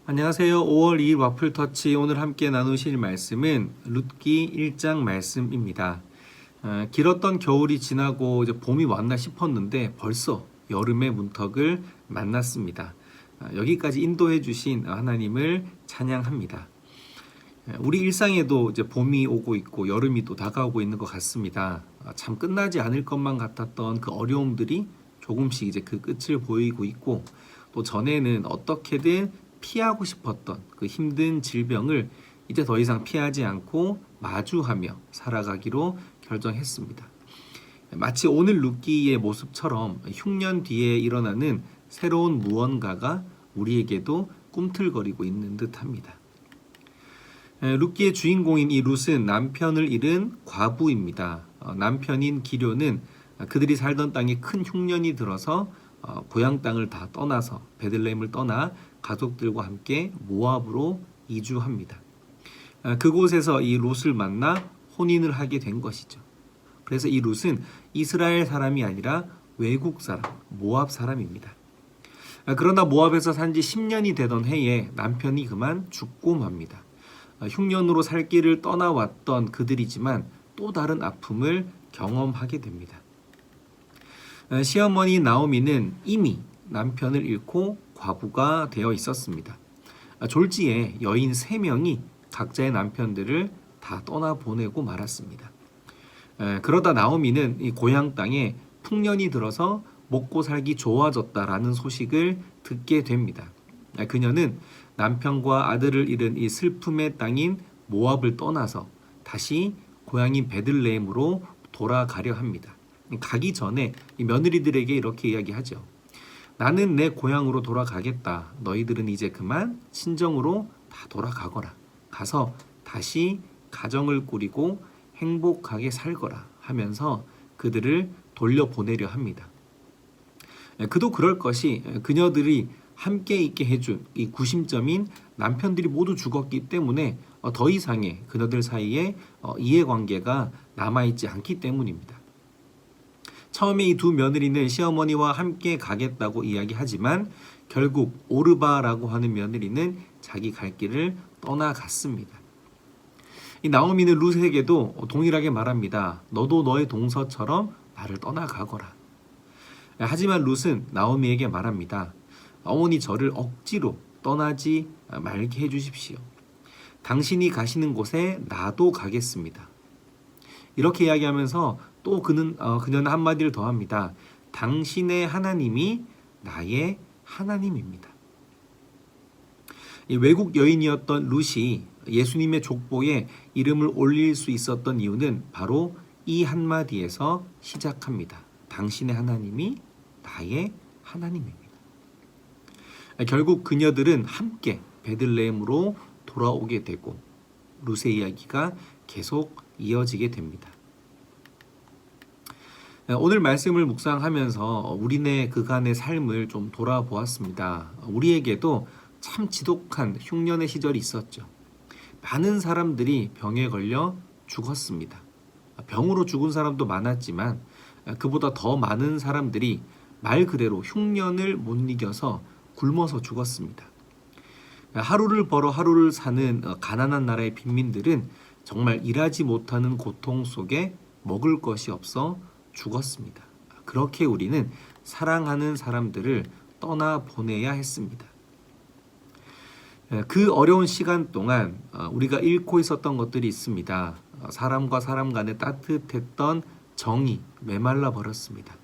안녕하세요. 5월 2일 와플터치 오늘 함께 나누실 말씀은 룻기 1장 말씀입니다. 길었던 겨울이 지나고 이제 봄이 왔나 싶었는데 벌써 여름의 문턱을 만났습니다. 여기까지 인도해 주신 하나님을 찬양합니다. 우리 일상에도 이제 봄이 오고 있고 여름이 또 다가오고 있는 것 같습니다. 참 끝나지 않을 것만 같았던 그 어려움들이 조금씩 이제 그 끝을 보이고 있고, 또 전에는 어떻게든 피하고 싶었던 그 힘든 질병을 이제 더 이상 피하지 않고 마주하며 살아가기로 결정했습니다. 마치 오늘 룻기의 모습처럼 흉년 뒤에 일어나는 새로운 무언가가 우리에게도 꿈틀거리고 있는 듯합니다. 룻기의 주인공인 이 룻은 남편을 잃은 과부입니다. 남편인 기료는 그들이 살던 땅에 큰 흉년이 들어서 고향 땅을 다 떠나서 베들레헴을 떠나 가족들과 함께 모압으로 이주합니다. 그곳에서 이 룻을 만나 혼인을 하게 된 것이죠. 그래서 이 룻은 이스라엘 사람이 아니라 외국 사람, 모압 사람입니다. 그러나 모압에서 산지 10년이 되던 해에 남편이 그만 죽고 맙니다. 흉년으로 살 길을 떠나왔던 그들이지만 또 다른 아픔을 경험하게 됩니다. 시어머니 나오미는 이미 남편을 잃고 과부가 되어 있었습니다. 졸지에 여인 3명이 각자의 남편들을 다 떠나보내고 말았습니다. 그러다 나오미는 이 고향 땅에 풍년이 들어서 먹고 살기 좋아졌다라는 소식을 듣게 됩니다. 그녀는 남편과 아들을 잃은 이 슬픔의 땅인 모압을 떠나서 다시 고향인 베들레헴으로 돌아가려 합니다. 가기 전에 이 며느리들에게 이렇게 이야기하죠. 나는 내 고향으로 돌아가겠다. 너희들은 이제 그만 친정으로 다 돌아가거라. 가서 다시 가정을 꾸리고 행복하게 살거라 하면서 그들을 돌려보내려 합니다. 그도 그럴 것이 그녀들이 함께 있게 해준 이 구심점인 남편들이 모두 죽었기 때문에 더 이상의 그녀들 사이에 이해관계가 남아있지 않기 때문입니다. 처음에 이 두 며느리는 시어머니와 함께 가겠다고 이야기하지만 결국 오르바라고 하는 며느리는 자기 갈 길을 떠나갔습니다. 이 나오미는 룻에게도 동일하게 말합니다. 너도 너의 동서처럼 나를 떠나가거라. 하지만 룻은 나오미에게 말합니다. 어머니 저를 억지로 떠나지 말게 해주십시오. 당신이 가시는 곳에 나도 가겠습니다. 이렇게 이야기하면서 또 그녀는 한마디를 더 합니다. 당신의 하나님이 나의 하나님입니다. 이 외국 여인이었던 룻이 예수님의 족보에 이름을 올릴 수 있었던 이유는 바로 이 한마디에서 시작합니다. 당신의 하나님이 나의 하나님입니다. 결국 그녀들은 함께 베들레헴으로 돌아오게 되고 룻의 이야기가 계속 이어지게 됩니다. 오늘 말씀을 묵상하면서 우리네 그간의 삶을 좀 돌아보았습니다. 우리에게도 참 지독한 흉년의 시절이 있었죠. 많은 사람들이 병에 걸려 죽었습니다. 병으로 죽은 사람도 많았지만 그보다 더 많은 사람들이 말 그대로 흉년을 못 이겨서 굶어서 죽었습니다. 하루를 벌어 하루를 사는 가난한 나라의 빈민들은 정말 일하지 못하는 고통 속에 먹을 것이 없어 죽었습니다. 그렇게 우리는 사랑하는 사람들을 떠나보내야 했습니다. 그 어려운 시간 동안 우리가 잃고 있었던 것들이 있습니다. 사람과 사람 간에 따뜻했던 정이 메말라 버렸습니다.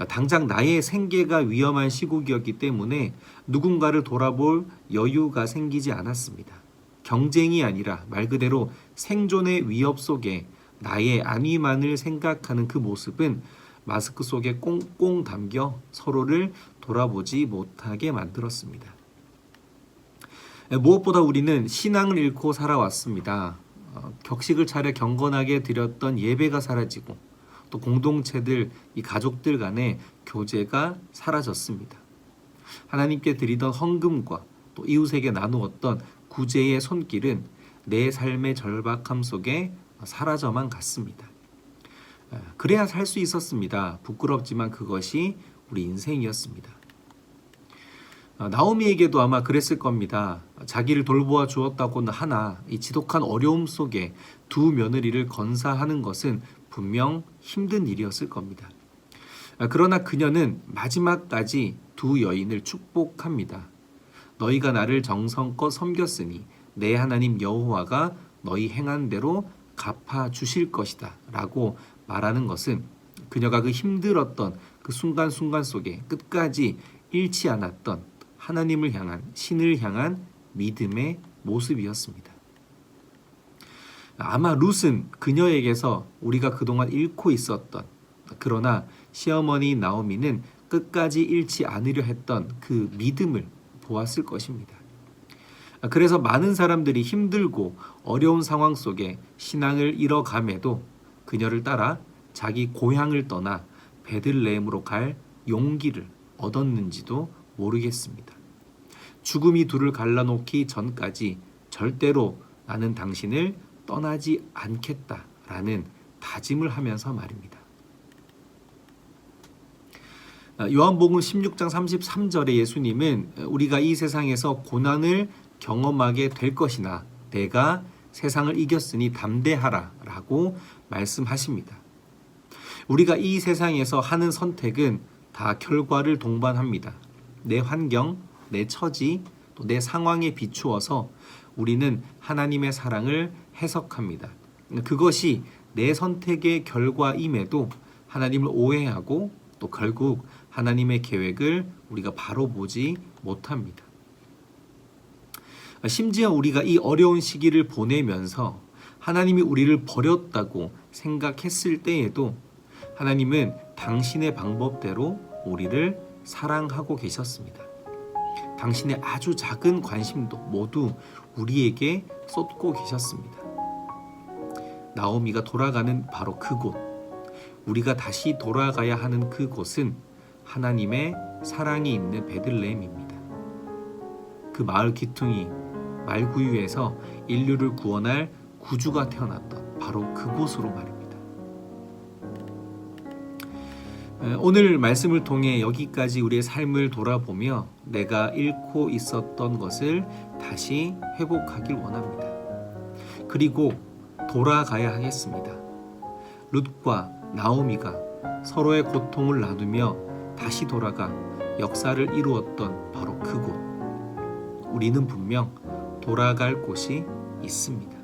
당장 나의 생계가 위험한 시국이었기 때문에 누군가를 돌아볼 여유가 생기지 않았습니다. 경쟁이 아니라 말 그대로 생존의 위협 속에 나의 안위만을 생각하는 그 모습은 마스크 속에 꽁꽁 담겨 서로를 돌아보지 못하게 만들었습니다. 무엇보다 우리는 신앙을 잃고 살아왔습니다. 격식을 차려 경건하게 드렸던 예배가 사라지고 또 공동체들, 이 가족들 간의 교제가 사라졌습니다. 하나님께 드리던 헌금과 또 이웃에게 나누었던 구제의 손길은 내 삶의 절박함 속에 사라져만 갔습니다. 그래야 살 수 있었습니다. 부끄럽지만 그것이 우리 인생이었습니다. 나오미에게도 아마 그랬을 겁니다. 자기를 돌보아 주었다고는 하나 이 지독한 어려움 속에 두 며느리를 건사하는 것은 분명 힘든 일이었을 겁니다. 그러나 그녀는 마지막까지 두 여인을 축복합니다. 너희가 나를 정성껏 섬겼으니 내 하나님 여호와가 너희 행한 대로 갚아 주실 것이다 라고 말하는 것은 그녀가 그 힘들었던 그 순간순간 속에 끝까지 잃지 않았던 하나님을 향한, 신을 향한 믿음의 모습이었습니다. 아마 룻은 그녀에게서 우리가 그동안 잃고 있었던, 그러나 시어머니 나오미는 끝까지 잃지 않으려 했던 그 믿음을 보았을 것입니다. 그래서 많은 사람들이 힘들고 어려운 상황 속에 신앙을 잃어감에도 그녀를 따라 자기 고향을 떠나 베들레헴으로 갈 용기를 얻었는지도 모르겠습니다. 죽음이 둘을 갈라놓기 전까지 절대로 나는 당신을 떠나지 않겠다라는 다짐을 하면서 말입니다. 요한복음 16장 33절에 예수님은 우리가 이 세상에서 고난을 경험하게 될 것이나 내가 세상을 이겼으니 담대하라 라고 말씀하십니다. 우리가 이 세상에서 하는 선택은 다 결과를 동반합니다. 내 환경, 내 처지, 또 내 상황에 비추어서 우리는 하나님의 사랑을 해석합니다. 그것이 내 선택의 결과임에도 하나님을 오해하고 또 결국 하나님의 계획을 우리가 바로 보지 못합니다. 심지어 우리가 이 어려운 시기를 보내면서 하나님이 우리를 버렸다고 생각했을 때에도 하나님은 당신의 방법대로 우리를 사랑하고 계셨습니다. 당신의 아주 작은 관심도 모두 우리에게 쏟고 계셨습니다. 나오미가 돌아가는 바로 그곳, 우리가 다시 돌아가야 하는 그곳은 하나님의 사랑이 있는 베들레헴입니다. 그 마을 기퉁이 말구유에서 인류를 구원할 구주가 태어났던 바로 그곳으로 말입니다. 오늘 말씀을 통해 여기까지 우리의 삶을 돌아보며 내가 잃고 있었던 것을 다시 회복하길 원합니다. 그리고 돌아가야 하겠습니다. 룻과 나오미가 서로의 고통을 나누며 다시 돌아가 역사를 이루었던 바로 그곳. 우리는 분명 돌아갈 곳이 있습니다.